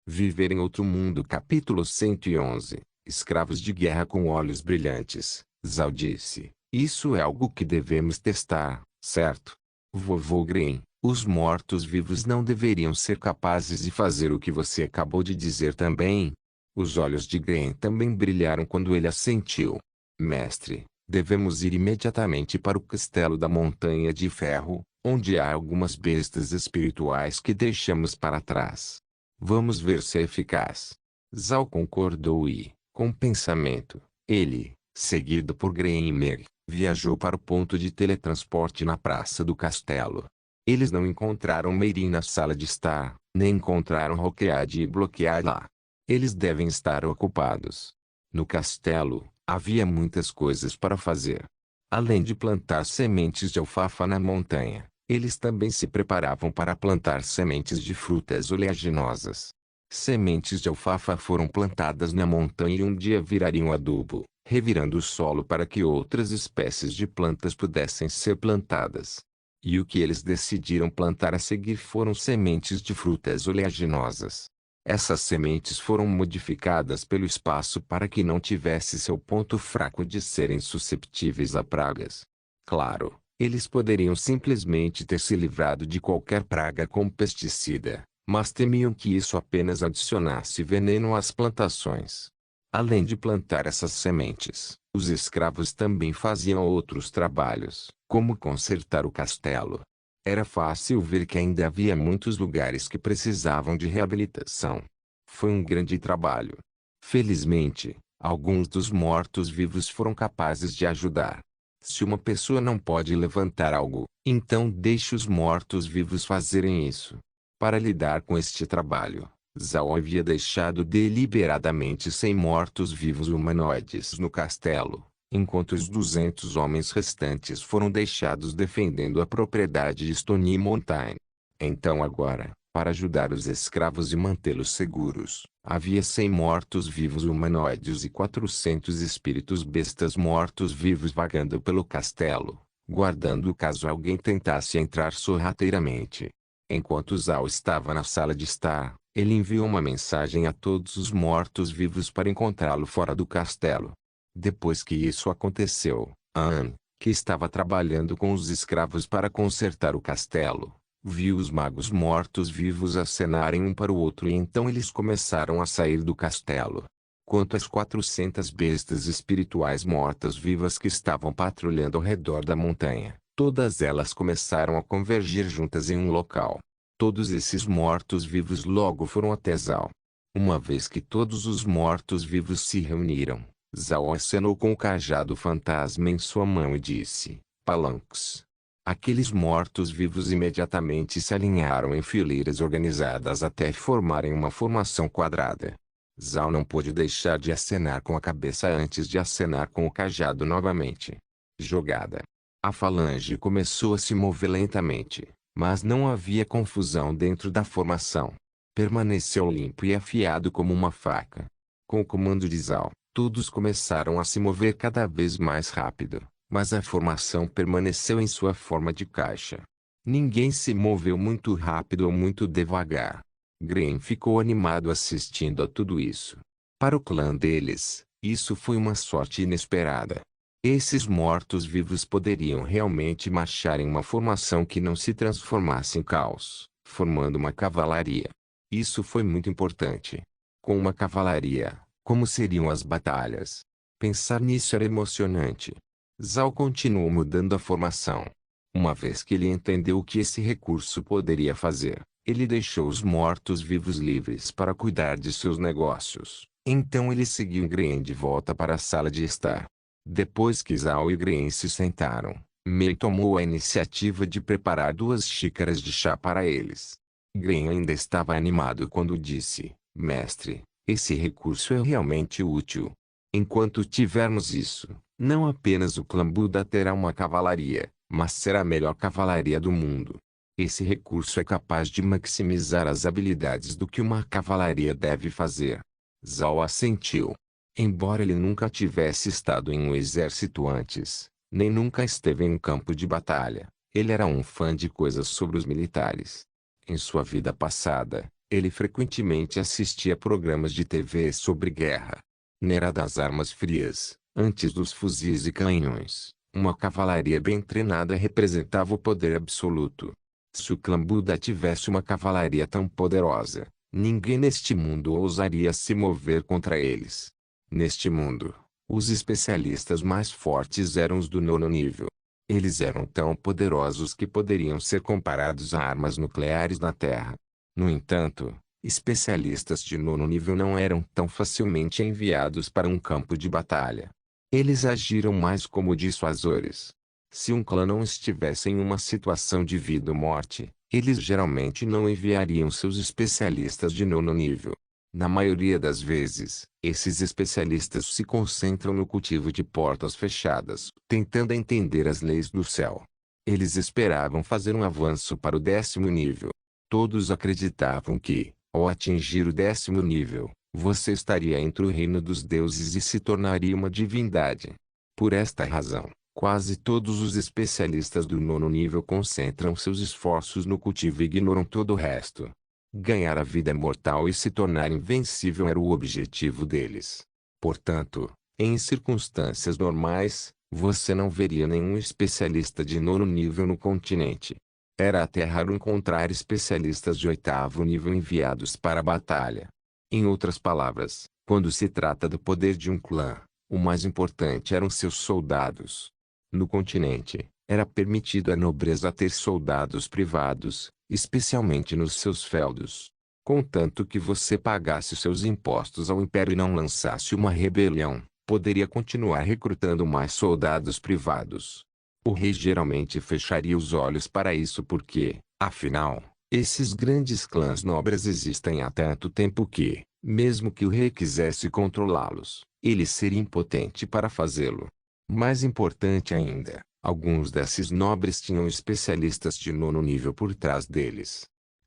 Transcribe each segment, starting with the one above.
Viver em outro mundo. Capítulo 111. Escravos de guerra com olhos brilhantes. Zhao disse: isso é algo que devemos testar, certo? Vovô Green, os mortos-vivos não deveriam ser capazes de fazer o que você acabou de dizer também? Os olhos de Green também brilharam quando ele assentiu. Mestre, devemos ir imediatamente para o castelo da Montanha de Ferro, onde há algumas bestas espirituais que deixamos para trás. Vamos ver se é eficaz. Zhao concordou e, com pensamento, ele, seguido por Green e Meg, viajou para o ponto de teletransporte na praça do castelo. Eles não encontraram Meirin na sala de estar, nem encontraram Roqueade e bloquear lá. Eles devem estar ocupados. No castelo, havia muitas coisas para fazer. Além de plantar sementes de alfafa na montanha, eles também se preparavam para plantar sementes de frutas oleaginosas. Sementes de alfafa foram plantadas na montanha e um dia virariam adubo, revirando o solo para que outras espécies de plantas pudessem ser plantadas. E o que eles decidiram plantar a seguir foram sementes de frutas oleaginosas. Essas sementes foram modificadas pelo espaço para que não tivesse seu ponto fraco de serem susceptíveis a pragas. Claro, eles poderiam simplesmente ter se livrado de qualquer praga com pesticida, mas temiam que isso apenas adicionasse veneno às plantações. Além de plantar essas sementes, os escravos também faziam outros trabalhos, como consertar o castelo. Era fácil ver que ainda havia muitos lugares que precisavam de reabilitação. Foi um grande trabalho. Felizmente, alguns dos mortos-vivos foram capazes de ajudar. Se uma pessoa não pode levantar algo, então deixe os mortos-vivos fazerem isso. Para lidar com este trabalho, Zhao havia deixado deliberadamente 100 mortos-vivos humanoides no castelo, enquanto os 200 homens restantes foram deixados defendendo a propriedade de Stony Mountain. Então agora, para ajudar os escravos e mantê-los seguros, havia 100 mortos-vivos humanoides e 400 espíritos bestas mortos-vivos vagando pelo castelo, guardando caso alguém tentasse entrar sorrateiramente. Enquanto Zhao estava na sala de estar, ele enviou uma mensagem a todos os mortos-vivos para encontrá-lo fora do castelo. Depois que isso aconteceu, An, que estava trabalhando com os escravos para consertar o castelo, viu os magos mortos-vivos acenarem um para o outro e então eles começaram a sair do castelo. Quanto às 400 bestas espirituais mortas-vivas que estavam patrulhando ao redor da montanha, todas elas começaram a convergir juntas em um local. Todos esses mortos-vivos logo foram até Zhao. Uma vez que todos os mortos-vivos se reuniram, Zhao acenou com o cajado fantasma em sua mão e disse: Palanques. Aqueles mortos-vivos imediatamente se alinharam em fileiras organizadas até formarem uma formação quadrada. Zhao não pôde deixar de acenar com a cabeça antes de acenar com o cajado novamente. Jogada. A falange começou a se mover lentamente, mas não havia confusão dentro da formação. Permaneceu limpo e afiado como uma faca. Com o comando de Zhao, todos começaram a se mover cada vez mais rápido, mas a formação permaneceu em sua forma de caixa. Ninguém se moveu muito rápido ou muito devagar. Green ficou animado assistindo a tudo isso. Para o clã deles, isso foi uma sorte inesperada. Esses mortos-vivos poderiam realmente marchar em uma formação que não se transformasse em caos, formando uma cavalaria. Isso foi muito importante. Com uma cavalaria, como seriam as batalhas? Pensar nisso era emocionante. Zhao continuou mudando a formação. Uma vez que ele entendeu o que esse recurso poderia fazer, ele deixou os mortos-vivos livres para cuidar de seus negócios. Então ele seguiu Green de volta para a sala de estar. Depois que Zhao e Green se sentaram, Mei tomou a iniciativa de preparar 2 xícaras de chá para eles. Green ainda estava animado quando disse: Mestre, esse recurso é realmente útil. Enquanto tivermos isso, não apenas o clã Buda terá uma cavalaria, mas será a melhor cavalaria do mundo. Esse recurso é capaz de maximizar as habilidades do que uma cavalaria deve fazer. Zhao assentiu. Embora ele nunca tivesse estado em um exército antes, nem nunca esteve em um campo de batalha, ele era um fã de coisas sobre os militares. Em sua vida passada, Ele frequentemente assistia programas de TV sobre guerra. Na era das armas frias, antes dos fuzis e canhões, uma cavalaria bem treinada representava o poder absoluto. Se o clã Buda tivesse uma cavalaria tão poderosa, ninguém neste mundo ousaria se mover contra eles. Neste mundo, os especialistas mais fortes eram os do nono nível. Eles eram tão poderosos que poderiam ser comparados a armas nucleares na Terra. No entanto, especialistas de nono nível não eram tão facilmente enviados para um campo de batalha. Eles agiram mais como dissuasores. Se um clã não estivesse em uma situação de vida ou morte, eles geralmente não enviariam seus especialistas de nono nível. Na maioria das vezes, esses especialistas se concentram no cultivo de portas fechadas, tentando entender as leis do céu. Eles esperavam fazer um avanço para o 10º nível. Todos acreditavam que, ao atingir o 10º nível, você estaria entre o reino dos deuses e se tornaria uma divindade. Por esta razão, quase todos os especialistas do nono nível concentram seus esforços no cultivo e ignoram todo o resto. Ganhar a vida mortal e se tornar invencível era o objetivo deles. Portanto, em circunstâncias normais, você não veria nenhum especialista de nono nível no continente. Era até raro encontrar especialistas de 8º nível enviados para a batalha. Em outras palavras, quando se trata do poder de um clã, o mais importante eram seus soldados. No continente, era permitido à nobreza ter soldados privados, especialmente nos seus feudos. Contanto que você pagasse seus impostos ao império e não lançasse uma rebelião, poderia continuar recrutando mais soldados privados. O rei geralmente fecharia os olhos para isso porque, afinal, esses grandes clãs nobres existem há tanto tempo que, mesmo que o rei quisesse controlá-los, ele seria impotente para fazê-lo. Mais importante ainda, alguns desses nobres tinham especialistas de nono nível por trás deles.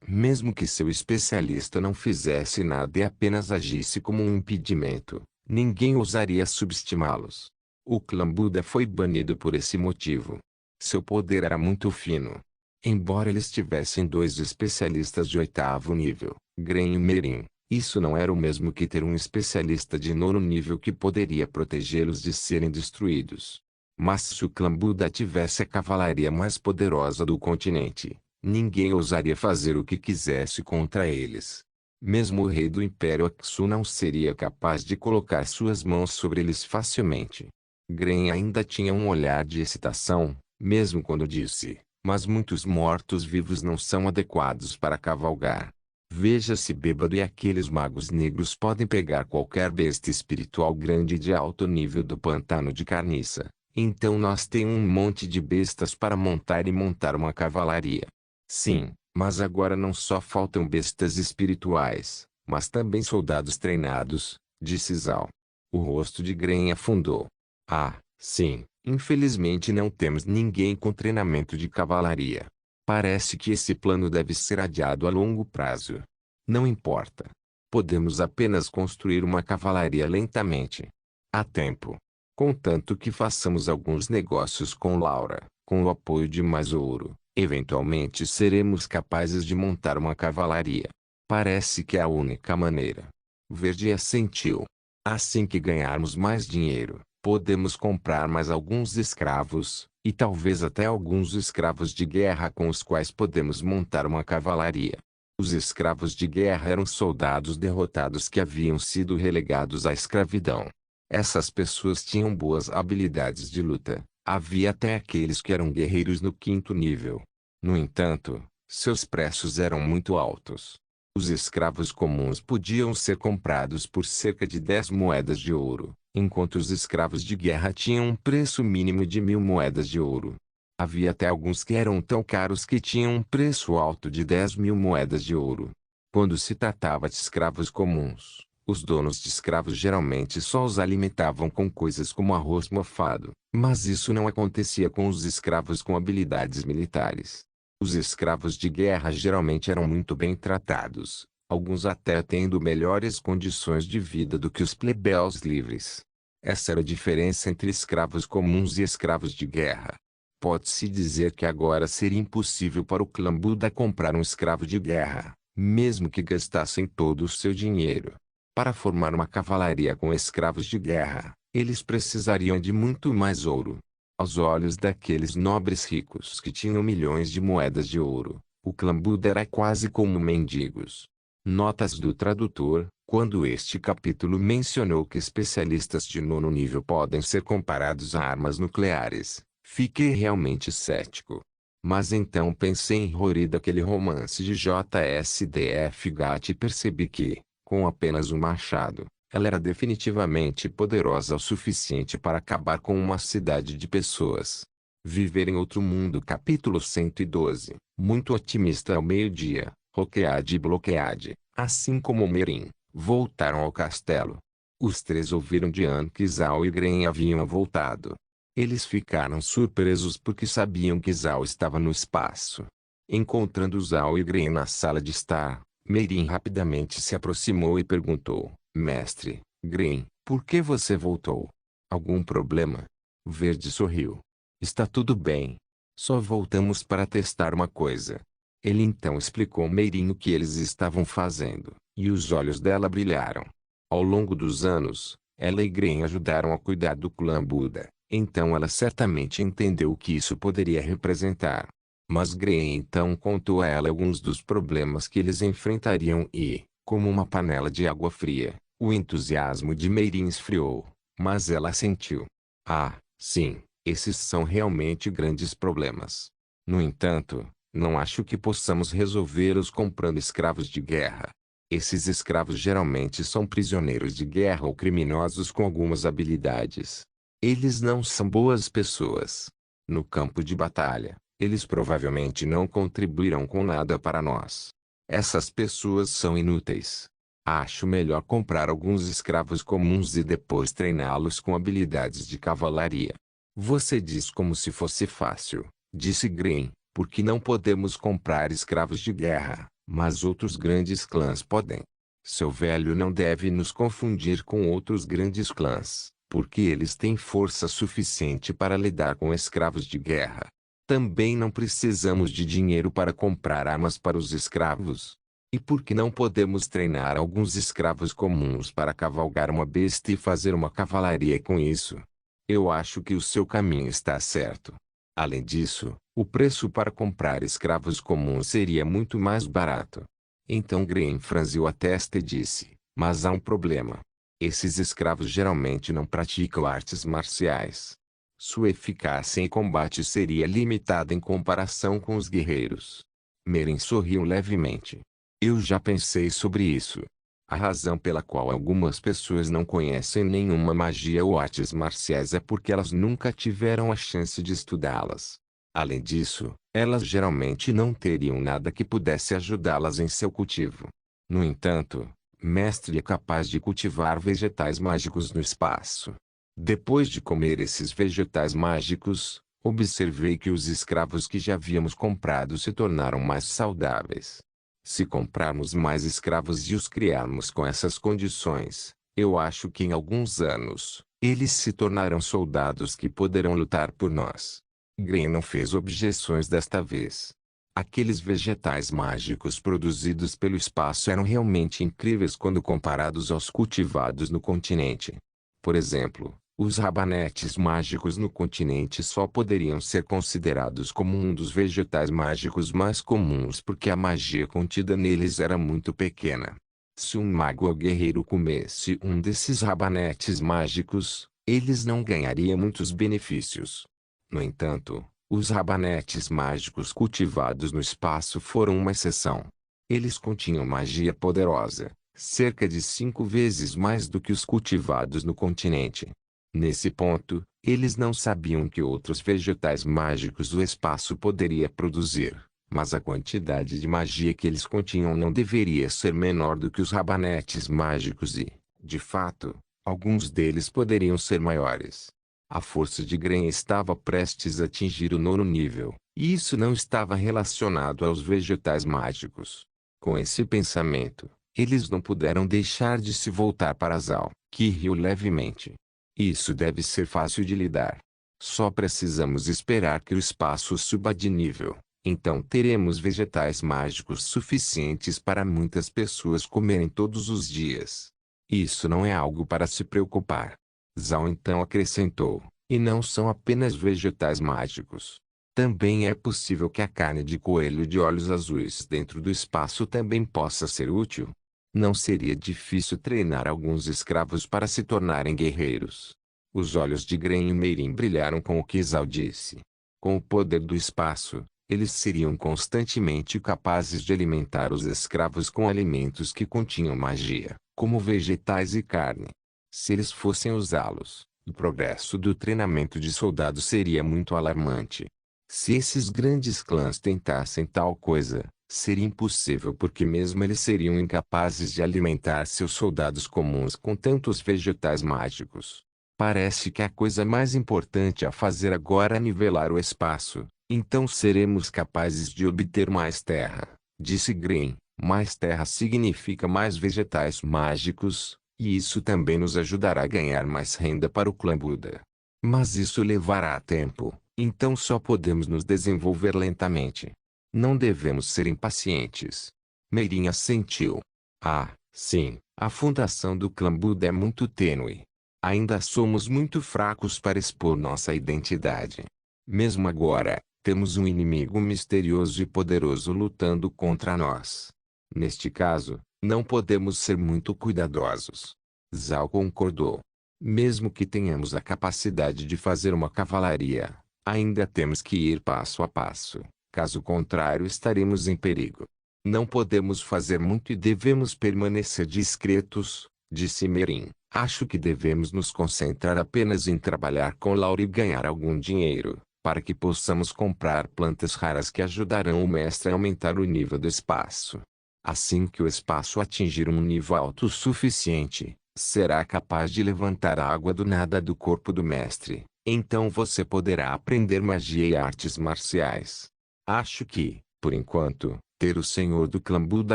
Mesmo que seu especialista não fizesse nada e apenas agisse como um impedimento, ninguém ousaria subestimá-los. O clã Buda foi banido por esse motivo. Seu poder era muito fino. Embora eles tivessem 2 especialistas de 8º nível, Gren e Merin, isso não era o mesmo que ter um especialista de nono nível que poderia protegê-los de serem destruídos. Mas se o clã Buda tivesse a cavalaria mais poderosa do continente, ninguém ousaria fazer o que quisesse contra eles. Mesmo o rei do Império Aksu não seria capaz de colocar suas mãos sobre eles facilmente. Gren ainda tinha um olhar de excitação, mesmo quando disse, mas muitos mortos-vivos não são adequados para cavalgar. Veja-se bêbado e aqueles magos negros podem pegar qualquer besta espiritual grande de alto nível do pantano de carniça. Então nós temos um monte de bestas para montar e montar uma cavalaria. Sim, mas agora não só faltam bestas espirituais, mas também soldados treinados, disse Zhao. O rosto de Gren afundou. Ah, sim, infelizmente não temos ninguém com treinamento de cavalaria. Parece que esse plano deve ser adiado a longo prazo. Não importa. Podemos apenas construir uma cavalaria lentamente. Há tempo. Contanto que façamos alguns negócios com Laura, com o apoio de mais ouro, eventualmente seremos capazes de montar uma cavalaria. Parece que é a única maneira. Verde assentiu. Assim que ganharmos mais dinheiro, podemos comprar mais alguns escravos, e talvez até alguns escravos de guerra com os quais podemos montar uma cavalaria. Os escravos de guerra eram soldados derrotados que haviam sido relegados à escravidão. Essas pessoas tinham boas habilidades de luta. Havia até aqueles que eram guerreiros no 5º nível. No entanto, seus preços eram muito altos. Os escravos comuns podiam ser comprados por cerca de 10 moedas de ouro, enquanto os escravos de guerra tinham um preço mínimo de 1000 moedas de ouro. Havia até alguns que eram tão caros que tinham um preço alto de 10.000 moedas de ouro. Quando se tratava de escravos comuns, os donos de escravos geralmente só os alimentavam com coisas como arroz mofado, mas isso não acontecia com os escravos com habilidades militares. Os escravos de guerra geralmente eram muito bem tratados, alguns até tendo melhores condições de vida do que os plebeus livres. Essa era a diferença entre escravos comuns e escravos de guerra. Pode-se dizer que agora seria impossível para o clã Buda comprar um escravo de guerra, mesmo que gastassem todo o seu dinheiro. Para formar uma cavalaria com escravos de guerra, eles precisariam de muito mais ouro. Aos olhos daqueles nobres ricos que tinham milhões de moedas de ouro, o clã Buda era quase como mendigos. Notas do tradutor: quando este capítulo mencionou que especialistas de nono nível podem ser comparados a armas nucleares, fiquei realmente cético. Mas então pensei em Rory daquele romance de J.S.D.F. Gatti e percebi que, com apenas um machado, ela era definitivamente poderosa o suficiente para acabar com uma cidade de pessoas. Viver em Outro Mundo capítulo 112. Muito otimista ao meio-dia, Roqueade e Bloqueade, assim como Merin, voltaram ao castelo. Os três ouviram de Anne que Zhao e Gren haviam voltado. Eles ficaram surpresos porque sabiam que Zhao estava no espaço. Encontrando Zhao e Gren na sala de estar, Merin rapidamente se aproximou e perguntou: Mestre, Gren, por que você voltou? Algum problema? Verde sorriu. Está tudo bem. Só voltamos para testar uma coisa. Ele então explicou a Merin o que eles estavam fazendo, e os olhos dela brilharam. Ao longo dos anos, ela e Gren ajudaram a cuidar do clã Buda, então ela certamente entendeu o que isso poderia representar. Mas Gren então contou a ela alguns dos problemas que eles enfrentariam e, como uma panela de água fria, o entusiasmo de Merin esfriou, mas ela sentiu. Ah, sim, esses são realmente grandes problemas. No entanto, não acho que possamos resolvê-los comprando escravos de guerra. Esses escravos geralmente são prisioneiros de guerra ou criminosos com algumas habilidades. Eles não são boas pessoas. No campo de batalha, eles provavelmente não contribuirão com nada para nós. Essas pessoas são inúteis. Acho melhor comprar alguns escravos comuns e depois treiná-los com habilidades de cavalaria. Você diz como se fosse fácil, disse Gren, porque não podemos comprar escravos de guerra, mas outros grandes clãs podem. Seu velho não deve nos confundir com outros grandes clãs, porque eles têm força suficiente para lidar com escravos de guerra. Também não precisamos de dinheiro para comprar armas para os escravos. E por que não podemos treinar alguns escravos comuns para cavalgar uma besta e fazer uma cavalaria com isso? Eu acho que o seu caminho está certo. Além disso, o preço para comprar escravos comuns seria muito mais barato. Então Gren franziu a testa e disse: mas há um problema. Esses escravos geralmente não praticam artes marciais. Sua eficácia em combate seria limitada em comparação com os guerreiros. Merin sorriu levemente. Eu já pensei sobre isso. A razão pela qual algumas pessoas não conhecem nenhuma magia ou artes marciais é porque elas nunca tiveram a chance de estudá-las. Além disso, elas geralmente não teriam nada que pudesse ajudá-las em seu cultivo. No entanto, Mestre é capaz de cultivar vegetais mágicos no espaço. Depois de comer esses vegetais mágicos, observei que os escravos que já havíamos comprado se tornaram mais saudáveis. Se comprarmos mais escravos e os criarmos com essas condições, eu acho que em alguns anos, eles se tornarão soldados que poderão lutar por nós. Gren não fez objeções desta vez. Aqueles vegetais mágicos produzidos pelo espaço eram realmente incríveis quando comparados aos cultivados no continente. Por exemplo, os rabanetes mágicos no continente só poderiam ser considerados como um dos vegetais mágicos mais comuns porque a magia contida neles era muito pequena. Se um mago ou guerreiro comesse um desses rabanetes mágicos, eles não ganhariam muitos benefícios. No entanto, os rabanetes mágicos cultivados no espaço foram uma exceção. Eles continham magia poderosa, cerca de 5 vezes mais do que os cultivados no continente. Nesse ponto, eles não sabiam que outros vegetais mágicos o espaço poderia produzir, mas a quantidade de magia que eles continham não deveria ser menor do que os rabanetes mágicos e, de fato, alguns deles poderiam ser maiores. A força de Gren estava prestes a atingir o nono nível, e isso não estava relacionado aos vegetais mágicos. Com esse pensamento, eles não puderam deixar de se voltar para Zhao, que riu levemente. Isso deve ser fácil de lidar. Só precisamos esperar que o espaço suba de nível. Então teremos vegetais mágicos suficientes para muitas pessoas comerem todos os dias. Isso não é algo para se preocupar. Zhao então acrescentou, e não são apenas vegetais mágicos. Também é possível que a carne de coelho de olhos azuis dentro do espaço também possa ser útil. Não seria difícil treinar alguns escravos para se tornarem guerreiros. Os olhos de Gren e Meirin brilharam com o que Zhao disse. Com o poder do espaço, eles seriam constantemente capazes de alimentar os escravos com alimentos que continham magia, como vegetais e carne. Se eles fossem usá-los, o progresso do treinamento de soldados seria muito alarmante. Se esses grandes clãs tentassem tal coisa, seria impossível porque mesmo eles seriam incapazes de alimentar seus soldados comuns com tantos vegetais mágicos. Parece que a coisa mais importante a fazer agora é nivelar o espaço. Então seremos capazes de obter mais terra, disse Gren. Mais terra significa mais vegetais mágicos, e isso também nos ajudará a ganhar mais renda para o clã Buda. Mas isso levará tempo, então só podemos nos desenvolver lentamente. Não devemos ser impacientes. Meirin assentiu. Ah, sim, a fundação do clã Buda é muito tênue. Ainda somos muito fracos para expor nossa identidade. Mesmo agora, temos um inimigo misterioso e poderoso lutando contra nós. Neste caso, não podemos ser muito cuidadosos. Zhao concordou. Mesmo que tenhamos a capacidade de fazer uma cavalaria, ainda temos que ir passo a passo. Caso contrário, estaremos em perigo. Não podemos fazer muito e devemos permanecer discretos, disse Meirin. Acho que devemos nos concentrar apenas em trabalhar com Laura e ganhar algum dinheiro, para que possamos comprar plantas raras que ajudarão o mestre a aumentar o nível do espaço. Assim que o espaço atingir um nível alto o suficiente, será capaz de levantar a água do nada do corpo do mestre. Então você poderá aprender magia e artes marciais. Acho que, por enquanto, ter o senhor do clã Buda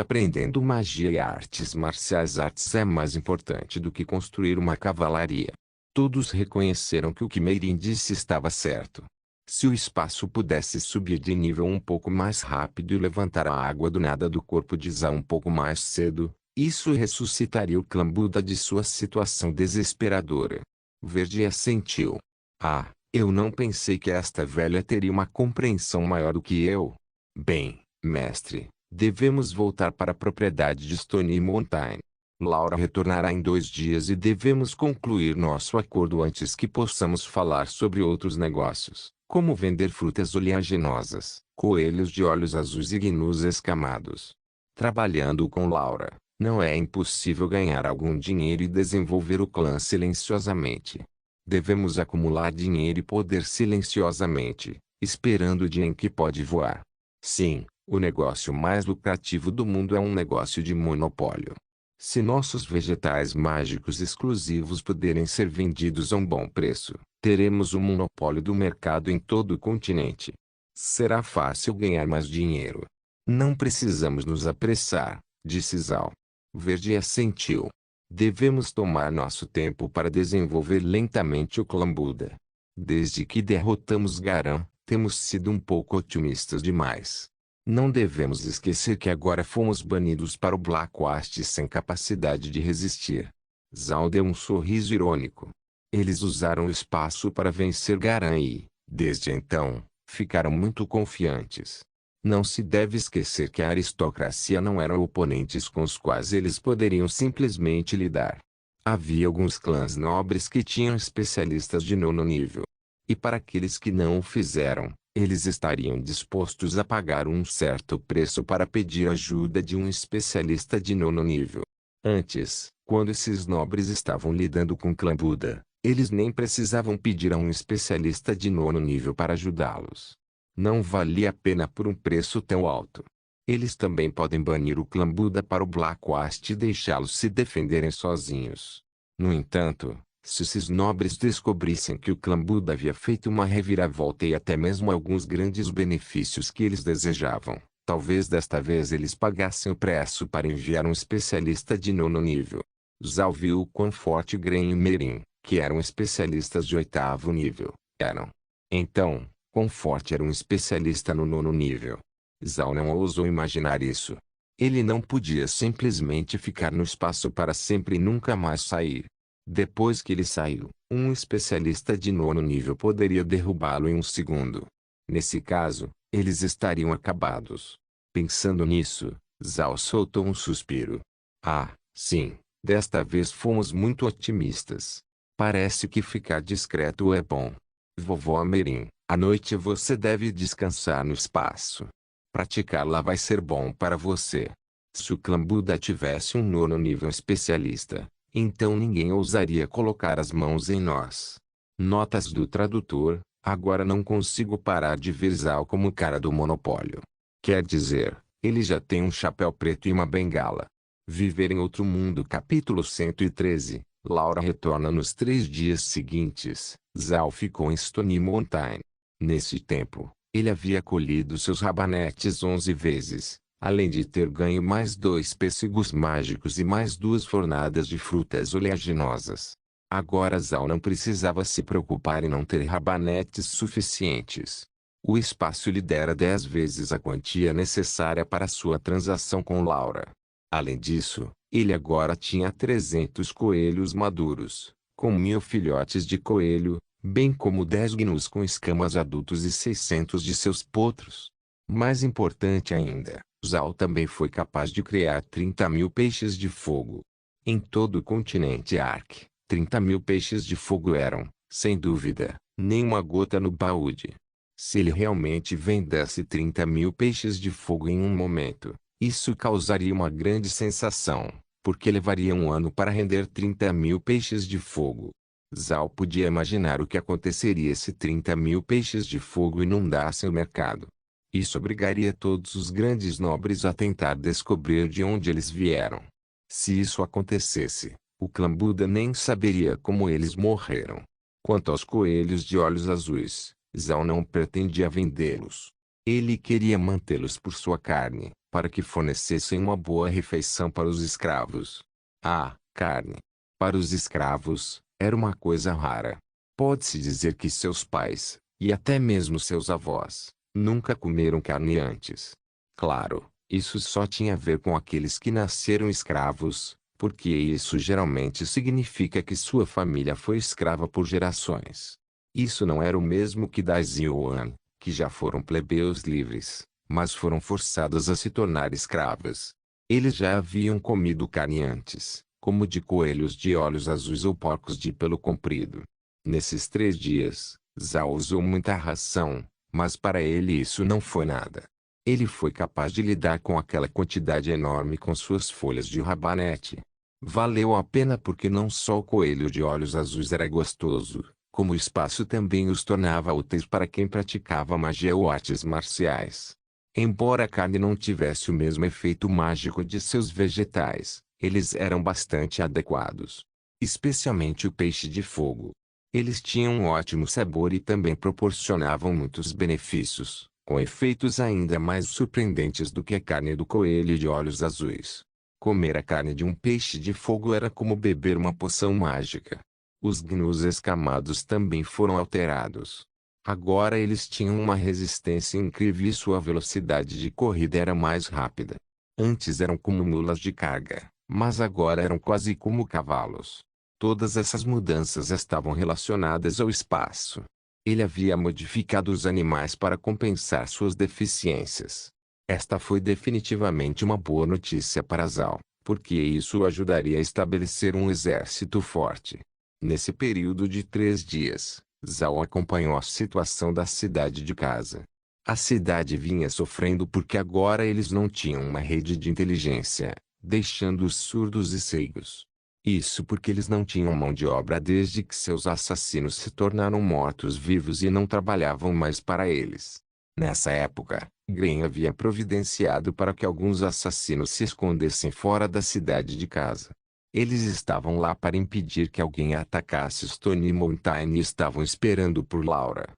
aprendendo magia e artes marciais é mais importante do que construir uma cavalaria. Todos reconheceram que o que Meirin disse estava certo. Se o espaço pudesse subir de nível um pouco mais rápido e levantar a água do nada do corpo de Zhao um pouco mais cedo, isso ressuscitaria o clã Buda de sua situação desesperadora. Verde assentiu. Ah, eu não pensei que esta velha teria uma compreensão maior do que eu. Bem, mestre, devemos voltar para a propriedade de Stony Mountain. Laura retornará em 2 dias e devemos concluir nosso acordo antes que possamos falar sobre outros negócios, como vender frutas oleaginosas, coelhos de olhos azuis e gnus escamados. Trabalhando com Laura, não é impossível ganhar algum dinheiro e desenvolver o clã silenciosamente. Devemos acumular dinheiro e poder silenciosamente, esperando o dia em que pode voar. Sim, o negócio mais lucrativo do mundo é um negócio de monopólio. Se nossos vegetais mágicos exclusivos puderem ser vendidos a um bom preço, teremos um monopólio do mercado em todo o continente. Será fácil ganhar mais dinheiro. Não precisamos nos apressar, disse Zhao. Verde assentiu. Devemos tomar nosso tempo para desenvolver lentamente o clã Buda. Desde que derrotamos Garan, temos sido um pouco otimistas demais. Não devemos esquecer que agora fomos banidos para o Blackwast sem capacidade de resistir. Zhao deu um sorriso irônico. Eles usaram o espaço para vencer Garan e, desde então, ficaram muito confiantes. Não se deve esquecer que a aristocracia não eram oponentes com os quais eles poderiam simplesmente lidar. Havia alguns clãs nobres que tinham especialistas de 9º nível. E para aqueles que não o fizeram, eles estariam dispostos a pagar um certo preço para pedir ajuda de um especialista de 9º nível. Antes, quando esses nobres estavam lidando com o clã Buda, eles nem precisavam pedir a um especialista de 9º nível para ajudá-los. Não valia a pena por um preço tão alto. Eles também podem banir o clã Buda para o Blackwast e deixá-los se defenderem sozinhos. No entanto, se esses nobres descobrissem que o clã Buda havia feito uma reviravolta e até mesmo alguns grandes benefícios que eles desejavam, talvez desta vez eles pagassem o preço para enviar um especialista de 9º nível. Zhao viu o quão forte Gren e Meirin, que eram especialistas de 8º nível, eram. Então, Quão forte era um especialista no 9º nível. Zhao não ousou imaginar isso. Ele não podia simplesmente ficar no espaço para sempre e nunca mais sair. Depois que ele saiu, um especialista de 9º nível poderia derrubá-lo em um segundo. Nesse caso, eles estariam acabados. Pensando nisso, Zhao soltou um suspiro. Ah, sim, desta vez fomos muito otimistas. Parece que ficar discreto é bom. Vovó Merin, à noite você deve descansar no espaço. Praticar lá vai ser bom para você. Se o clã Buda tivesse um 9º nível especialista, então ninguém ousaria colocar as mãos em nós. Notas do tradutor: agora não consigo parar de ver Zhao como o cara do monopólio. Quer dizer, ele já tem um chapéu preto e uma bengala. Viver em outro mundo. Capítulo 113. Laura retorna nos 3 dias seguintes. Zhao ficou em Stone Mountain. Nesse tempo, ele havia colhido seus rabanetes 11 vezes, além de ter ganho mais 2 pêssegos mágicos e mais 2 fornadas de frutas oleaginosas. Agora Zhao não precisava se preocupar em não ter rabanetes suficientes. O espaço lhe dera 10 vezes a quantia necessária para sua transação com Laura. Além disso, ele agora tinha 300 coelhos maduros, com 1000 filhotes de coelho, bem como 10 gnus com escamas adultos e 600 de seus potros. Mais importante ainda, Zhao também foi capaz de criar 30.000 peixes de fogo. Em todo o continente Ark, 30.000 peixes de fogo eram, sem dúvida, nenhuma gota no balde. Se ele realmente vendesse 30.000 peixes de fogo em um momento, isso causaria uma grande sensação, porque levaria um ano para render 30.000 peixes de fogo. Zhao podia imaginar o que aconteceria se 30.000 peixes de fogo inundassem o mercado. Isso obrigaria todos os grandes nobres a tentar descobrir de onde eles vieram. Se isso acontecesse, o clã Buda nem saberia como eles morreram. Quanto aos coelhos de olhos azuis, Zhao não pretendia vendê-los. Ele queria mantê-los por sua carne, para que fornecessem uma boa refeição para os escravos. Ah, carne. Para os escravos, era uma coisa rara. Pode-se dizer que seus pais, e até mesmo seus avós, nunca comeram carne antes. Claro, isso só tinha a ver com aqueles que nasceram escravos, porque isso geralmente significa que sua família foi escrava por gerações. Isso não era o mesmo que das Yuan, que já foram plebeus livres, mas foram forçadas a se tornar escravas. Eles já haviam comido carne antes, como de coelhos de olhos azuis ou porcos de pelo comprido. Nesses 3 dias, Zhao usou muita ração, mas para ele isso não foi nada. Ele foi capaz de lidar com aquela quantidade enorme com suas folhas de rabanete. Valeu a pena porque não só o coelho de olhos azuis era gostoso, como o espaço também os tornava úteis para quem praticava magia ou artes marciais. Embora a carne não tivesse o mesmo efeito mágico de seus vegetais, eles eram bastante adequados. Especialmente o peixe de fogo. Eles tinham um ótimo sabor e também proporcionavam muitos benefícios, com efeitos ainda mais surpreendentes do que a carne do coelho de olhos azuis. Comer a carne de um peixe de fogo era como beber uma poção mágica. Os gnus escamados também foram alterados. Agora eles tinham uma resistência incrível e sua velocidade de corrida era mais rápida. Antes eram como mulas de carga, mas agora eram quase como cavalos. Todas essas mudanças estavam relacionadas ao espaço. Ele havia modificado os animais para compensar suas deficiências. Esta foi definitivamente uma boa notícia para Zhao, porque isso o ajudaria a estabelecer um exército forte. Nesse período de 3 dias, Zhao acompanhou a situação da cidade de casa. A cidade vinha sofrendo porque agora eles não tinham uma rede de inteligência, deixando-os surdos e cegos. Isso porque eles não tinham mão de obra desde que seus assassinos se tornaram mortos-vivos e não trabalhavam mais para eles. Nessa época, Gren havia providenciado para que alguns assassinos se escondessem fora da cidade de casa. Eles estavam lá para impedir que alguém atacasse Stone Mountain e estavam esperando por Laura.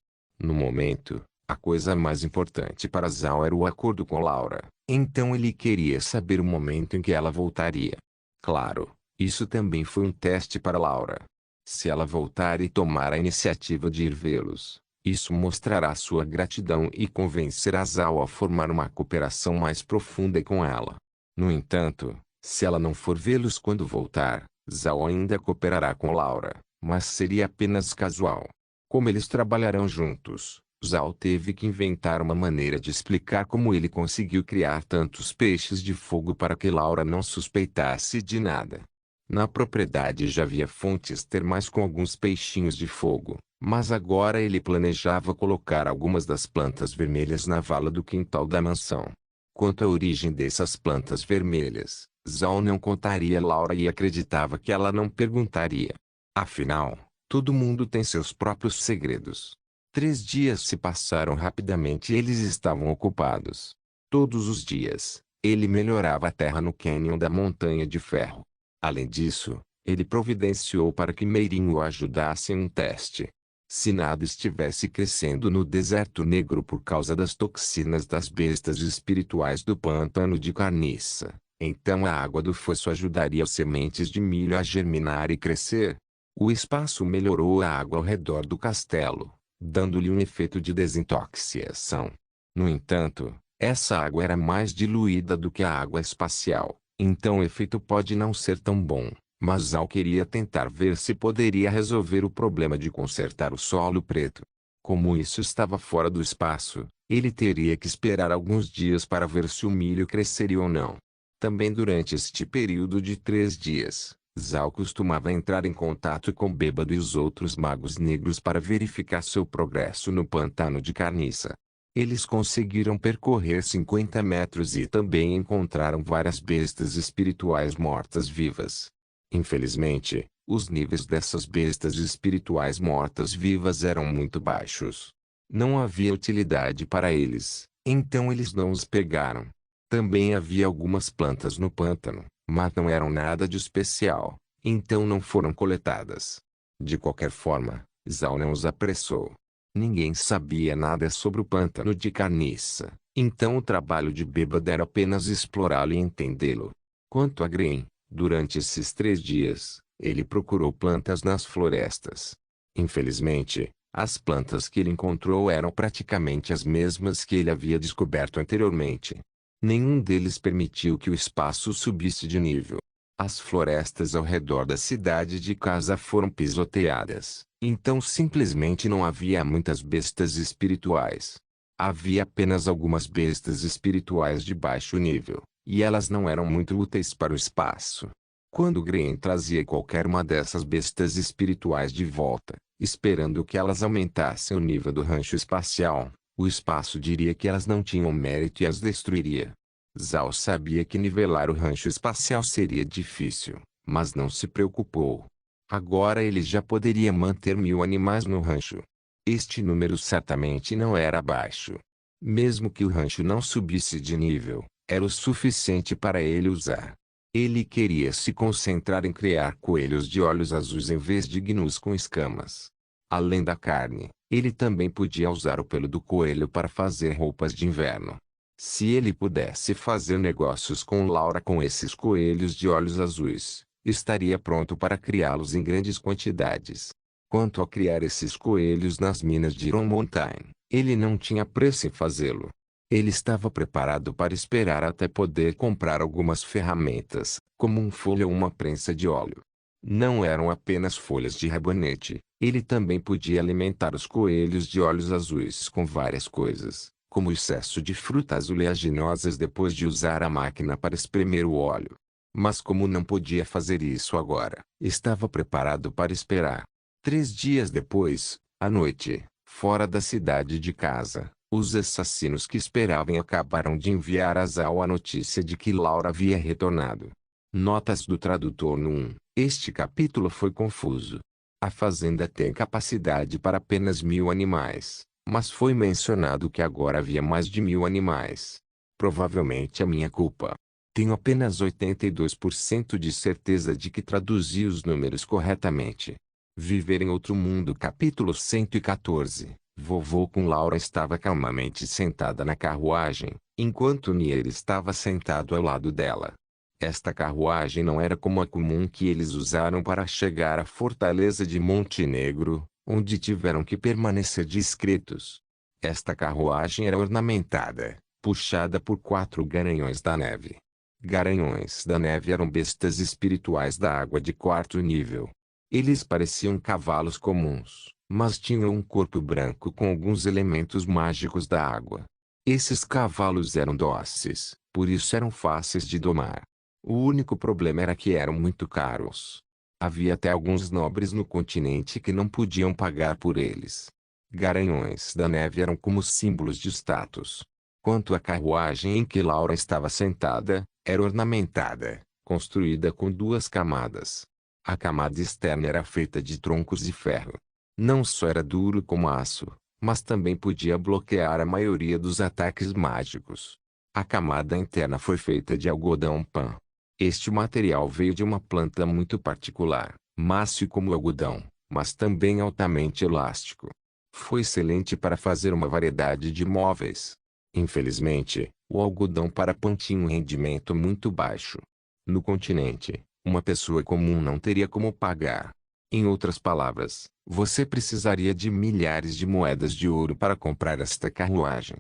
No momento, a coisa mais importante para Zhao era o acordo com Laura, então ele queria saber o momento em que ela voltaria. Claro, isso também foi um teste para Laura. Se ela voltar e tomar a iniciativa de ir vê-los, Isso mostrará sua gratidão e convencerá Zhao a formar uma cooperação mais profunda com ela. No entanto, se ela não for vê-los quando voltar, Zhao ainda cooperará com Laura, mas seria apenas casual. Como eles trabalharão juntos, Zhao teve que inventar uma maneira de explicar como ele conseguiu criar tantos peixes de fogo para que Laura não suspeitasse de nada. Na propriedade já havia fontes termais com alguns peixinhos de fogo, mas agora ele planejava colocar algumas das plantas vermelhas na vala do quintal da mansão. Quanto à origem dessas plantas vermelhas, Zhao não contaria a Laura e acreditava que ela não perguntaria. Afinal, todo mundo tem seus próprios segredos. 3 dias se passaram rapidamente e eles estavam ocupados. Todos os dias, ele melhorava a terra no cânion da Montanha de Ferro. Além disso, ele providenciou para que Meirin o ajudasse em um teste. Se nada estivesse crescendo no deserto negro por causa das toxinas das bestas espirituais do pântano de carniça, então a água do fosso ajudaria as sementes de milho a germinar e crescer. O espaço melhorou a água ao redor do castelo, dando-lhe um efeito de desintoxicação. No entanto, essa água era mais diluída do que a água espacial, então o efeito pode não ser tão bom. Mas Zhao queria tentar ver se poderia resolver o problema de consertar o solo preto. Como isso estava fora do espaço, ele teria que esperar alguns dias para ver se o milho cresceria ou não. Também durante este período de 3 dias, Zhao costumava entrar em contato com Bêbado e os outros magos negros para verificar seu progresso no pântano de carniça. Eles conseguiram percorrer 50 metros e também encontraram várias bestas espirituais mortas-vivas. Infelizmente, os níveis dessas bestas espirituais mortas-vivas eram muito baixos. Não havia utilidade para eles, então eles não os pegaram. Também havia algumas plantas no pântano, mas não eram nada de especial, então não foram coletadas. De qualquer forma, Zhao não os apressou. Ninguém sabia nada sobre o pântano de carniça, então o trabalho de Bêbado era apenas explorá-lo e entendê-lo. Quanto a Green, durante esses 3 dias, ele procurou plantas nas florestas. Infelizmente, as plantas que ele encontrou eram praticamente as mesmas que ele havia descoberto anteriormente. Nenhum deles permitiu que o espaço subisse de nível. As florestas ao redor da cidade de casa foram pisoteadas, então simplesmente não havia muitas bestas espirituais. Havia apenas algumas bestas espirituais de baixo nível, e elas não eram muito úteis para o espaço. Quando Green trazia qualquer uma dessas bestas espirituais de volta, esperando que elas aumentassem o nível do rancho espacial, o espaço diria que elas não tinham mérito e as destruiria. Zhao sabia que nivelar o rancho espacial seria difícil, mas não se preocupou. Agora ele já poderia manter 1000 animais no rancho. Este número certamente não era baixo. Mesmo que o rancho não subisse de nível, era o suficiente para ele usar. Ele queria se concentrar em criar coelhos de olhos azuis em vez de gnus com escamas. Além da carne, ele também podia usar o pelo do coelho para fazer roupas de inverno. Se ele pudesse fazer negócios com Laura com esses coelhos de olhos azuis, estaria pronto para criá-los em grandes quantidades. Quanto a criar esses coelhos nas minas de Iron Mountain, ele não tinha pressa em fazê-lo. Ele estava preparado para esperar até poder comprar algumas ferramentas, como um folha ou uma prensa de óleo. Não eram apenas folhas de rabanete, ele também podia alimentar os coelhos de olhos azuis com várias coisas, como o excesso de frutas oleaginosas depois de usar a máquina para espremer o óleo. Mas como não podia fazer isso agora, estava preparado para esperar. 3 dias depois, à noite, fora da cidade de casa, os assassinos que esperavam acabaram de enviar a Zhao a notícia de que Laura havia retornado. Notas do tradutor no 1. Este capítulo foi confuso. A fazenda tem capacidade para apenas 1000 animais, mas foi mencionado que agora havia mais de 1000 animais. Provavelmente é minha culpa. Tenho apenas 82% de certeza de que traduzi os números corretamente. Viver em Outro Mundo capítulo 114. Vovô com Laura estava calmamente sentada na carruagem, enquanto Nier estava sentado ao lado dela. Esta carruagem não era como a comum que eles usaram para chegar à fortaleza de Montenegro, onde tiveram que permanecer discretos. Esta carruagem era ornamentada, puxada por 4 garanhões da neve. Garanhões da neve eram bestas espirituais da água de 4º nível. Eles pareciam cavalos comuns, mas tinham um corpo branco com alguns elementos mágicos da água. Esses cavalos eram dóceis, por isso eram fáceis de domar. O único problema era que eram muito caros. Havia até alguns nobres no continente que não podiam pagar por eles. Garanhões da neve eram como símbolos de status. Quanto à carruagem em que Laura estava sentada, era ornamentada, construída com 2 camadas. A camada externa era feita de troncos de ferro. Não só era duro como aço, mas também podia bloquear a maioria dos ataques mágicos. A camada interna foi feita de algodão pã. Este material veio de uma planta muito particular, mácio como algodão, mas também altamente elástico. Foi excelente para fazer uma variedade de móveis. Infelizmente, o algodão para pã tinha um rendimento muito baixo. No continente, uma pessoa comum não teria como pagar. Em outras palavras, você precisaria de milhares de moedas de ouro para comprar esta carruagem.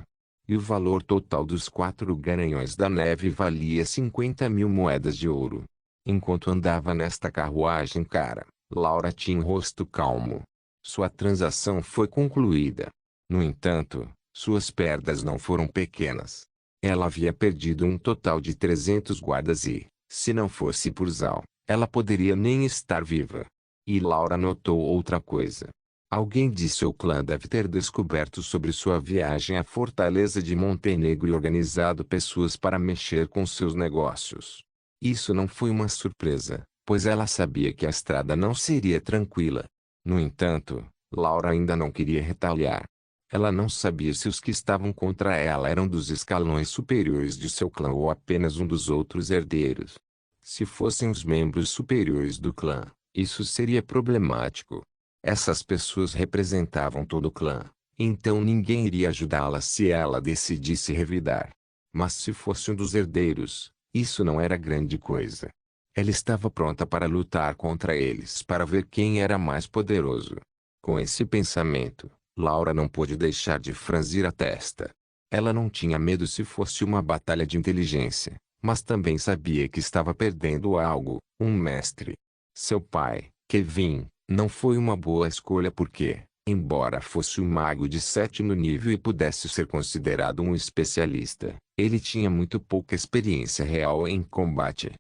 E o valor total dos 4 garanhões da neve valia 50.000 moedas de ouro. Enquanto andava nesta carruagem cara, Laura tinha um rosto calmo. Sua transação foi concluída. No entanto, suas perdas não foram pequenas. Ela havia perdido um total de 300 guardas e, se não fosse por Zal, ela poderia nem estar viva. E Laura notou outra coisa. Alguém de seu clã deve ter descoberto sobre sua viagem à fortaleza de Montenegro e organizado pessoas para mexer com seus negócios. Isso não foi uma surpresa, pois ela sabia que a estrada não seria tranquila. No entanto, Laura ainda não queria retaliar. Ela não sabia se os que estavam contra ela eram dos escalões superiores de seu clã ou apenas um dos outros herdeiros. Se fossem os membros superiores do clã, isso seria problemático. Essas pessoas representavam todo o clã, então ninguém iria ajudá-la se ela decidisse revidar. Mas se fosse um dos herdeiros, isso não era grande coisa. Ela estava pronta para lutar contra eles para ver quem era mais poderoso. Com esse pensamento, Laura não pôde deixar de franzir a testa. Ela não tinha medo se fosse uma batalha de inteligência, mas também sabia que estava perdendo algo, um mestre. Seu pai, Kevin, não foi uma boa escolha porque, embora fosse um mago de 7º nível e pudesse ser considerado um especialista, ele tinha muito pouca experiência real em combate.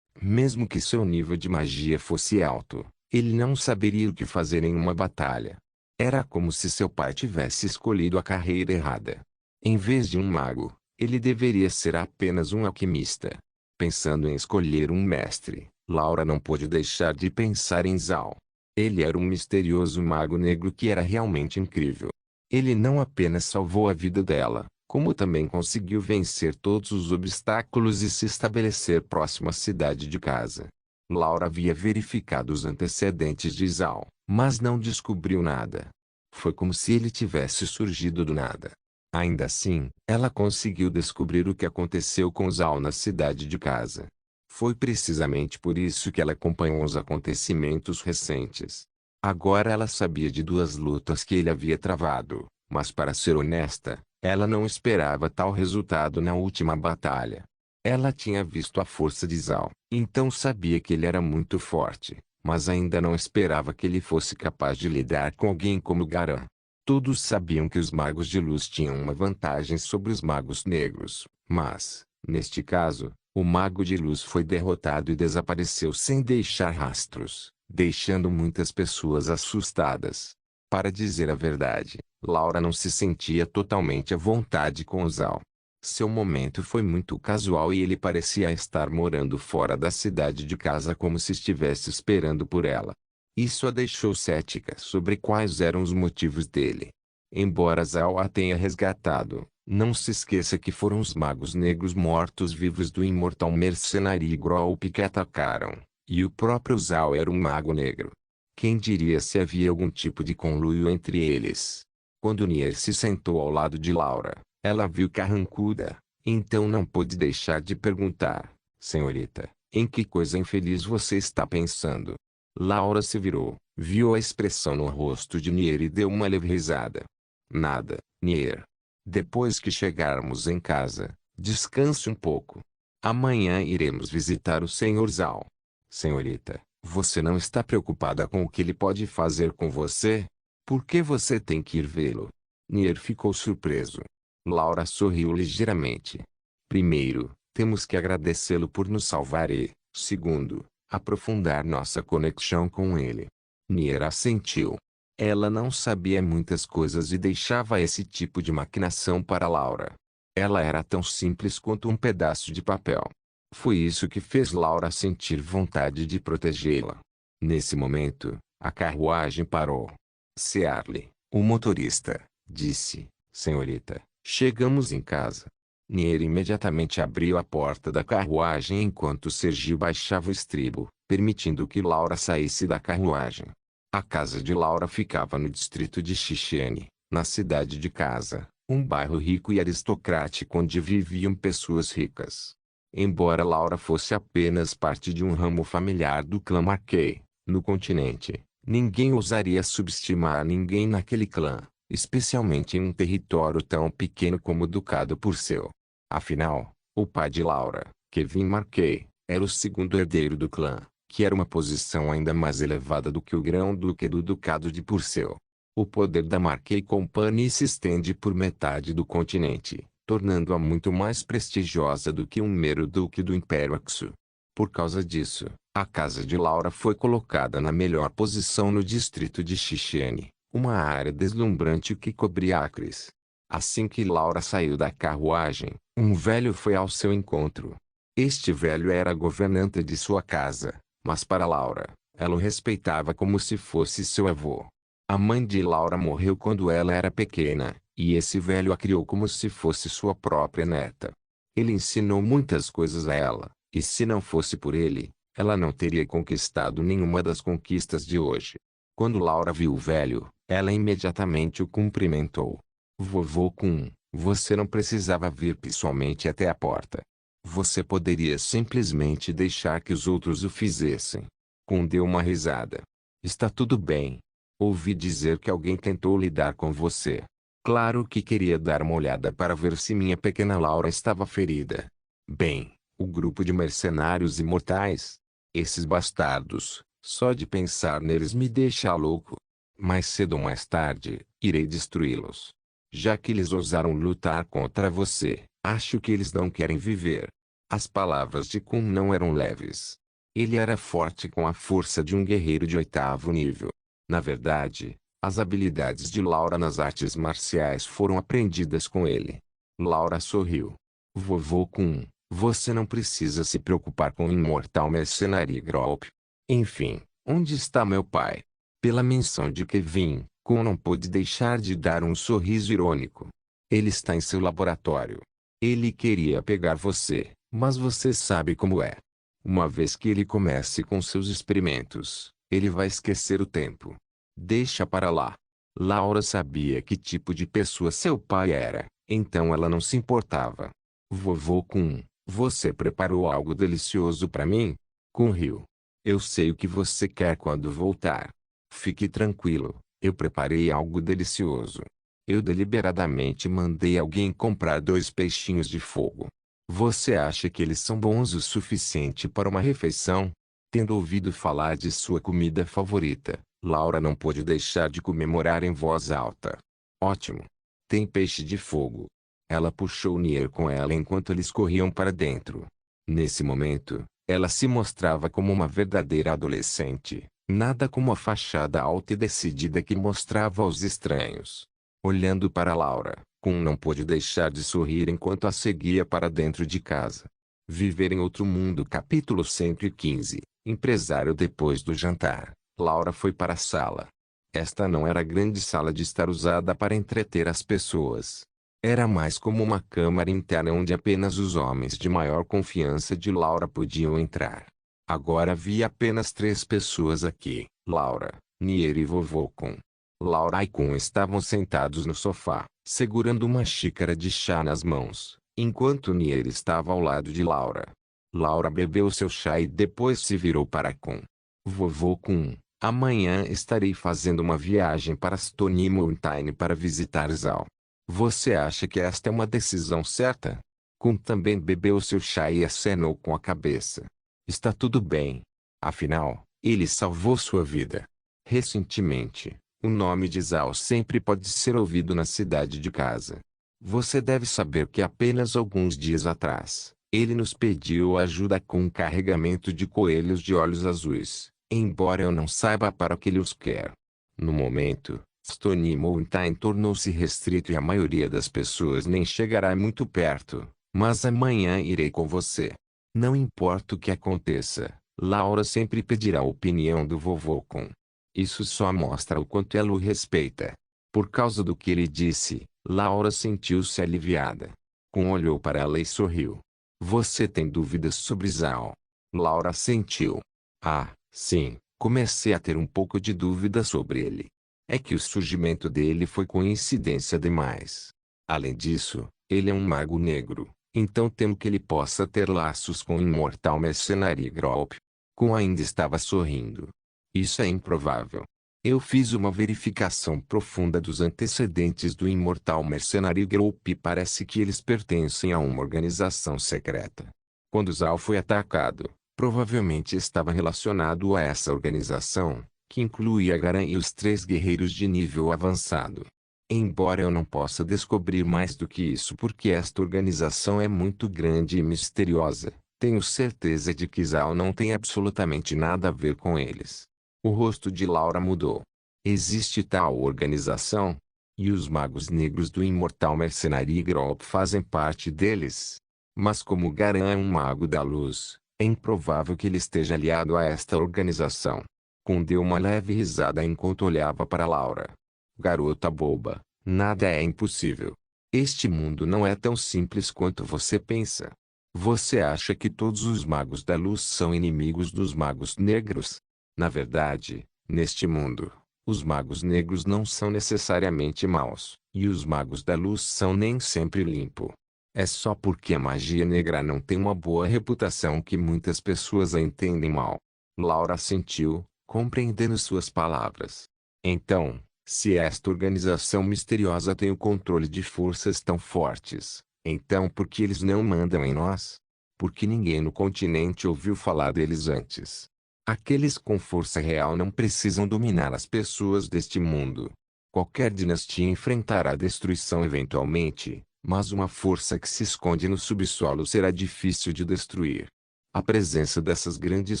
Mesmo que seu nível de magia fosse alto, ele não saberia o que fazer em uma batalha. Era como se seu pai tivesse escolhido a carreira errada. Em vez de um mago, ele deveria ser apenas um alquimista. Pensando em escolher um mestre, Laura não pôde deixar de pensar em Zal. Ele era um misterioso mago negro que era realmente incrível. Ele não apenas salvou a vida dela, como também conseguiu vencer todos os obstáculos e se estabelecer próximo à cidade de casa. Laura havia verificado os antecedentes de Zal, mas não descobriu nada. Foi como se ele tivesse surgido do nada. Ainda assim, ela conseguiu descobrir o que aconteceu com Zal na cidade de casa. Foi precisamente por isso que ela acompanhou os acontecimentos recentes. Agora ela sabia de 2 lutas que ele havia travado, mas para ser honesta, ela não esperava tal resultado na última batalha. Ela tinha visto a força de Zal, então sabia que ele era muito forte, mas ainda não esperava que ele fosse capaz de lidar com alguém como Garan. Todos sabiam que os magos de luz tinham uma vantagem sobre os magos negros, mas, neste caso, o mago de luz foi derrotado e desapareceu sem deixar rastros, deixando muitas pessoas assustadas. Para dizer a verdade, Laura não se sentia totalmente à vontade com Zal. Seu momento foi muito casual e ele parecia estar morando fora da cidade de casa como se estivesse esperando por ela. Isso a deixou cética sobre quais eram os motivos dele. Embora Zal a tenha resgatado, não se esqueça que foram os magos negros mortos-vivos do imortal mercenário Grolp que atacaram, e o próprio Zal era um mago negro. Quem diria se havia algum tipo de conluio entre eles? Quando Nier se sentou ao lado de Laura, ela viu carrancuda, então não pôde deixar de perguntar: Senhorita, em que coisa infeliz você está pensando? Laura se virou, viu a expressão no rosto de Nier e deu uma leve risada. Nada, Nier. Depois que chegarmos em casa, descanse um pouco. Amanhã iremos visitar o Sr. Zal. Senhorita, você não está preocupada com o que ele pode fazer com você? Por que você tem que ir vê-lo? Nier ficou surpreso. Laura sorriu ligeiramente. Primeiro, temos que agradecê-lo por nos salvar e, segundo, aprofundar nossa conexão com ele. Nier assentiu. Ela não sabia muitas coisas e deixava esse tipo de maquinação para Laura. Ela era tão simples quanto um pedaço de papel. Foi isso que fez Laura sentir vontade de protegê-la. Nesse momento, a carruagem parou. Searle, o motorista, disse: Senhorita, chegamos em casa. Nier imediatamente abriu a porta da carruagem enquanto Sergio baixava o estribo, permitindo que Laura saísse da carruagem. A casa de Laura ficava no distrito de Xixiane, na cidade de Casa, um bairro rico e aristocrático onde viviam pessoas ricas. Embora Laura fosse apenas parte de um ramo familiar do clã Marquet, no continente, ninguém ousaria subestimar ninguém naquele clã, especialmente em um território tão pequeno como o Ducado Purcell. Afinal, o pai de Laura, Kevin Marquet, era o segundo herdeiro do clã, que era uma posição ainda mais elevada do que o grão-duque do Ducado de Purcell. O poder da Marquet Company se estende por metade do continente, tornando-a muito mais prestigiosa do que um mero duque do Império Axu. Por causa disso, a casa de Laura foi colocada na melhor posição no distrito de Xixiane, uma área deslumbrante que cobria acres. Assim que Laura saiu da carruagem, um velho foi ao seu encontro. Este velho era a governanta de sua casa, mas para Laura, ela o respeitava como se fosse seu avô. A mãe de Laura morreu quando ela era pequena, e esse velho a criou como se fosse sua própria neta. Ele ensinou muitas coisas a ela, e se não fosse por ele, ela não teria conquistado nenhuma das conquistas de hoje. Quando Laura viu o velho, ela imediatamente o cumprimentou. Vovô Kun, você não precisava vir pessoalmente até a porta. Você poderia simplesmente deixar que os outros o fizessem. Kun deu uma risada. Está tudo bem. Ouvi dizer que alguém tentou lidar com você. Claro que queria dar uma olhada para ver se minha pequena Laura estava ferida. Bem, o grupo de mercenários imortais. Esses bastardos, só de pensar neles me deixa louco. Mais cedo ou mais tarde, irei destruí-los. Já que eles ousaram lutar contra você, acho que eles não querem viver. As palavras de Kun não eram leves. Ele era forte com a força de um guerreiro de 8º nível. Na verdade, as habilidades de Laura nas artes marciais foram aprendidas com ele. Laura sorriu. Vovô Kun, você não precisa se preocupar com o imortal mercenário Grop. Enfim, onde está meu pai? Pela menção de Kevin, Kun não pôde deixar de dar um sorriso irônico. Ele está em seu laboratório. Ele queria pegar você, mas você sabe como é. Uma vez que ele comece com seus experimentos, ele vai esquecer o tempo. Deixa para lá. Laura sabia que tipo de pessoa seu pai era, então ela não se importava. Vovô Kun, você preparou algo delicioso para mim? Kun riu. Eu sei o que você quer quando voltar. Fique tranquilo, eu preparei algo delicioso. Eu deliberadamente mandei alguém comprar 2 peixinhos de fogo. Você acha que eles são bons o suficiente para uma refeição? Tendo ouvido falar de sua comida favorita, Laura não pôde deixar de comemorar em voz alta. Ótimo! Tem peixe de fogo. Ela puxou Nier com ela enquanto eles corriam para dentro. Nesse momento, ela se mostrava como uma verdadeira adolescente, nada como a fachada alta e decidida que mostrava aos estranhos. Olhando para Laura, Kun não pôde deixar de sorrir enquanto a seguia para dentro de casa. Viver em Outro Mundo capítulo 115, empresário. Depois do jantar, Laura foi para a sala. Esta não era a grande sala de estar usada para entreter as pessoas. Era mais como uma câmara interna onde apenas os homens de maior confiança de Laura podiam entrar. Agora havia apenas 3 pessoas aqui, Laura, Nier e vovô Kun. Laura e Kun estavam sentados no sofá, segurando uma xícara de chá nas mãos, enquanto Nier estava ao lado de Laura. Laura bebeu seu chá e depois se virou para Kun. Vovô Kun, amanhã estarei fazendo uma viagem para Stone Mountain para visitar Zhao. Você acha que esta é uma decisão certa? Kun também bebeu seu chá e acenou com a cabeça. Está tudo bem. Afinal, ele salvou sua vida. Recentemente, o nome de Zhao sempre pode ser ouvido na cidade de casa. Você deve saber que apenas alguns dias atrás, ele nos pediu ajuda com um carregamento de coelhos de olhos azuis, embora eu não saiba para que ele os quer. No momento, Stone Mountain tornou-se restrito e a maioria das pessoas nem chegará muito perto, mas amanhã irei com você. Não importa o que aconteça, Laura sempre pedirá a opinião do vovô Kun. Isso só mostra o quanto ela o respeita. Por causa do que ele disse, Laura sentiu-se aliviada. Kun olhou para ela e sorriu. Você tem dúvidas sobre Zhao? Laura sentiu. Ah, sim, comecei a ter um pouco de dúvida sobre ele. É que o surgimento dele foi coincidência demais. Além disso, ele é um mago negro, então temo que ele possa ter laços com o imortal mercenário Grop. Kun ainda estava sorrindo. Isso é improvável. Eu fiz uma verificação profunda dos antecedentes do imortal mercenário Group e parece que eles pertencem a uma organização secreta. Quando Zhao foi atacado, provavelmente estava relacionado a essa organização, que incluía Garan e os 3 guerreiros de nível avançado. Embora eu não possa descobrir mais do que isso porque esta organização é muito grande e misteriosa, tenho certeza de que Zhao não tem absolutamente nada a ver com eles. O rosto de Laura mudou. Existe tal organização? E os magos negros do imortal mercenário Grop fazem parte deles? Mas como Garan é um mago da luz, é improvável que ele esteja aliado a esta organização. Kun deu uma leve risada enquanto olhava para Laura. Garota boba, nada é impossível. Este mundo não é tão simples quanto você pensa. Você acha que todos os magos da luz são inimigos dos magos negros? Na verdade, neste mundo, os magos negros não são necessariamente maus, e os magos da luz são nem sempre limpos. É só porque a magia negra não tem uma boa reputação que muitas pessoas a entendem mal. Laura sentiu, compreendendo suas palavras. Então, se esta organização misteriosa tem o controle de forças tão fortes, então por que eles não mandam em nós? Porque ninguém no continente ouviu falar deles antes. Aqueles com força real não precisam dominar as pessoas deste mundo. Qualquer dinastia enfrentará destruição eventualmente, mas uma força que se esconde no subsolo será difícil de destruir. A presença dessas grandes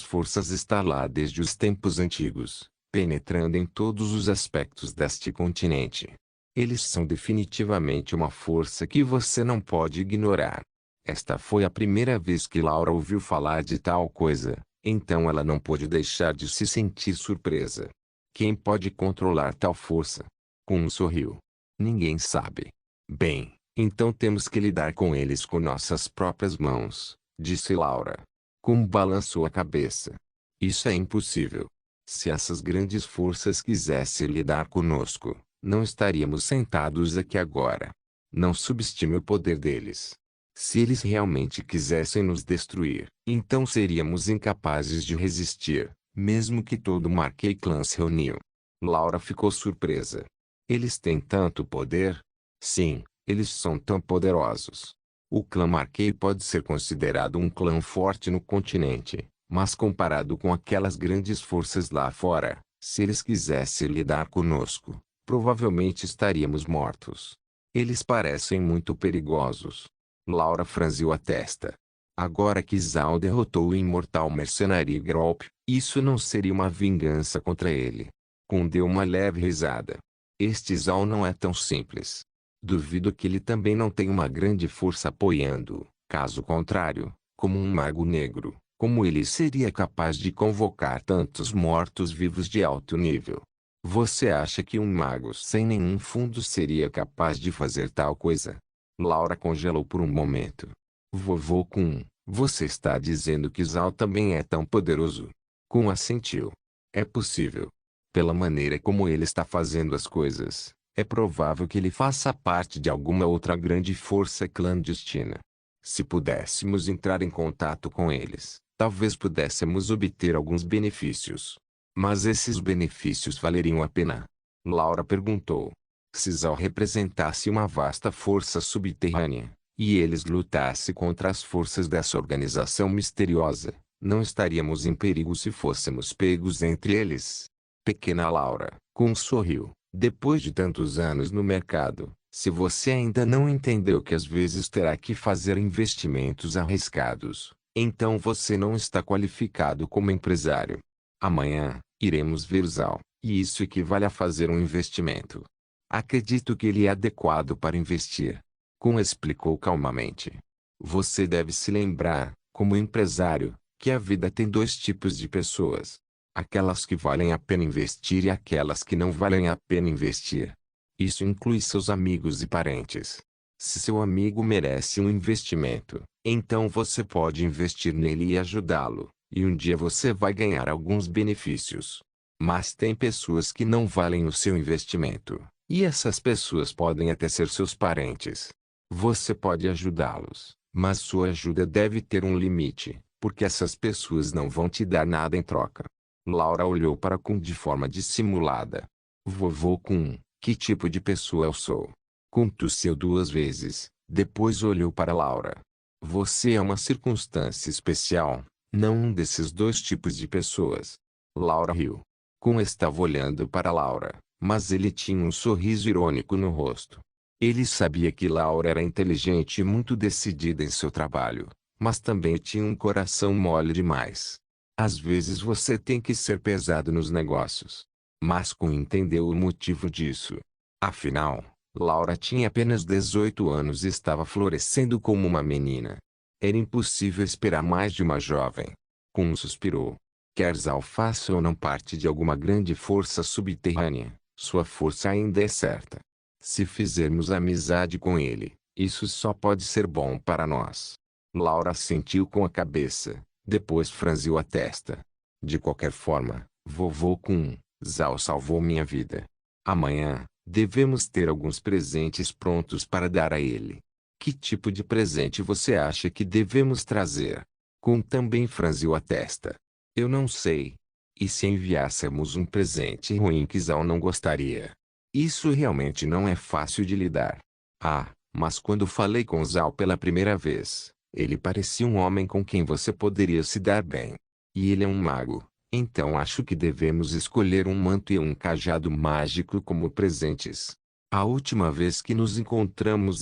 forças está lá desde os tempos antigos, penetrando em todos os aspectos deste continente. Eles são definitivamente uma força que você não pode ignorar. Esta foi a primeira vez que Laura ouviu falar de tal coisa. Então ela não pôde deixar de se sentir surpresa. Quem pode controlar tal força? Kun sorriu. Ninguém sabe. Bem, então temos que lidar com eles com nossas próprias mãos, disse Laura. Kun balançou a cabeça. Isso é impossível. Se essas grandes forças quisessem lidar conosco, não estaríamos sentados aqui agora. Não subestime o poder deles. Se eles realmente quisessem nos destruir, então seríamos incapazes de resistir, mesmo que todo o Marquei Clã se reuniu. Laura ficou surpresa. Eles têm tanto poder? Sim, eles são tão poderosos. O clã Marquei pode ser considerado um clã forte no continente, mas comparado com aquelas grandes forças lá fora, se eles quisessem lidar conosco, provavelmente estaríamos mortos. Eles parecem muito perigosos. Laura franziu a testa. Agora que Zhao derrotou o imortal mercenário Grop, isso não seria uma vingança contra ele. Kun deu uma leve risada. Este Zhao não é tão simples. Duvido que ele também não tenha uma grande força apoiando-o. Caso contrário, como um mago negro, como ele seria capaz de convocar tantos mortos-vivos de alto nível? Você acha que um mago sem nenhum fundo seria capaz de fazer tal coisa? Laura congelou por um momento. Vovô Kun, você está dizendo que Zhao também é tão poderoso? Kun assentiu. É possível. Pela maneira como ele está fazendo as coisas, é provável que ele faça parte de alguma outra grande força clandestina. Se pudéssemos entrar em contato com eles, talvez pudéssemos obter alguns benefícios. Mas esses benefícios valeriam a pena? Laura perguntou. Se Zal representasse uma vasta força subterrânea, e eles lutassem contra as forças dessa organização misteriosa, não estaríamos em perigo se fôssemos pegos entre eles? Pequena Laura, sorriu. Depois de tantos anos no mercado, se você ainda não entendeu que às vezes terá que fazer investimentos arriscados, então você não está qualificado como empresário. Amanhã, iremos ver Zal, e isso equivale a fazer um investimento. Acredito que ele é adequado para investir. Kun explicou calmamente. Você deve se lembrar, como empresário, que a vida tem dois tipos de pessoas. Aquelas que valem a pena investir e aquelas que não valem a pena investir. Isso inclui seus amigos e parentes. Se seu amigo merece um investimento, então você pode investir nele e ajudá-lo, e um dia você vai ganhar alguns benefícios. Mas tem pessoas que não valem o seu investimento, e essas pessoas podem até ser seus parentes. Você pode ajudá-los, mas sua ajuda deve ter um limite, porque essas pessoas não vão te dar nada em troca. Laura olhou para Kun de forma dissimulada. Vovô Kun, que tipo de pessoa eu sou? Kun tossiu 2 vezes, depois olhou para Laura. Você é uma circunstância especial, não um desses dois tipos de pessoas. Laura riu. Kun estava olhando para Laura, mas ele tinha um sorriso irônico no rosto. Ele sabia que Laura era inteligente e muito decidida em seu trabalho, mas também tinha um coração mole demais. Às vezes você tem que ser pesado nos negócios. Mas Kun entendeu o motivo disso. Afinal, Laura tinha apenas 18 anos e estava florescendo como uma menina. Era impossível esperar mais de uma jovem. Kun suspirou. Quer Zal faça ou não parte de alguma grande força subterrânea, sua força ainda é certa. Se fizermos amizade com ele, isso só pode ser bom para nós. Laura assentiu com a cabeça. Depois franziu a testa. De qualquer forma, vovô Kun, Zal salvou minha vida. Amanhã, devemos ter alguns presentes prontos para dar a ele. Que tipo de presente você acha que devemos trazer? Kun também franziu a testa. Eu não sei. E se enviássemos um presente ruim que Zal não gostaria? Isso realmente não é fácil de lidar. Ah, mas quando falei com Zal pela primeira vez, ele parecia um homem com quem você poderia se dar bem. E ele é um mago, então acho que devemos escolher um manto e um cajado mágico como presentes. A última vez que nos encontramos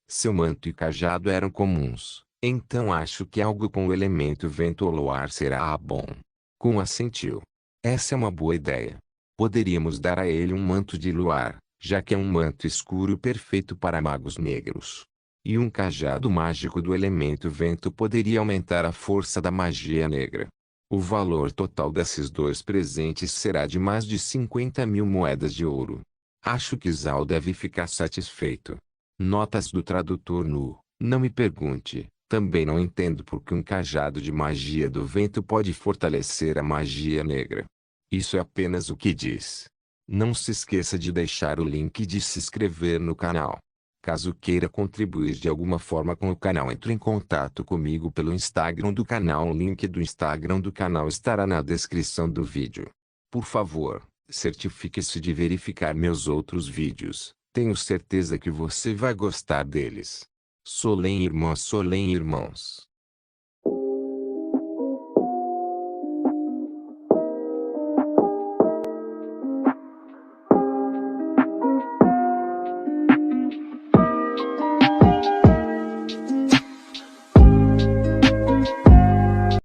seu manto e cajado eram comuns, então acho que algo com o elemento vento ou luar será bom. Kun assentiu. Essa é uma boa ideia. Poderíamos dar a ele um manto de luar, já que é um manto escuro perfeito para magos negros. E um cajado mágico do elemento vento poderia aumentar a força da magia negra. O valor total desses dois presentes será de mais de 50.000 moedas de ouro. Acho que Zal deve ficar satisfeito. Notas do tradutor nu. Não me pergunte, também não entendo por que um cajado de magia do vento pode fortalecer a magia negra. Isso é apenas o que diz. Não se esqueça de deixar o link e de se inscrever no canal. Caso queira contribuir de alguma forma com o canal, entre em contato comigo pelo Instagram do canal. O link do Instagram do canal estará na descrição do vídeo. Por favor, certifique-se de verificar meus outros vídeos. Tenho certeza que você vai gostar deles. Solem irmãos.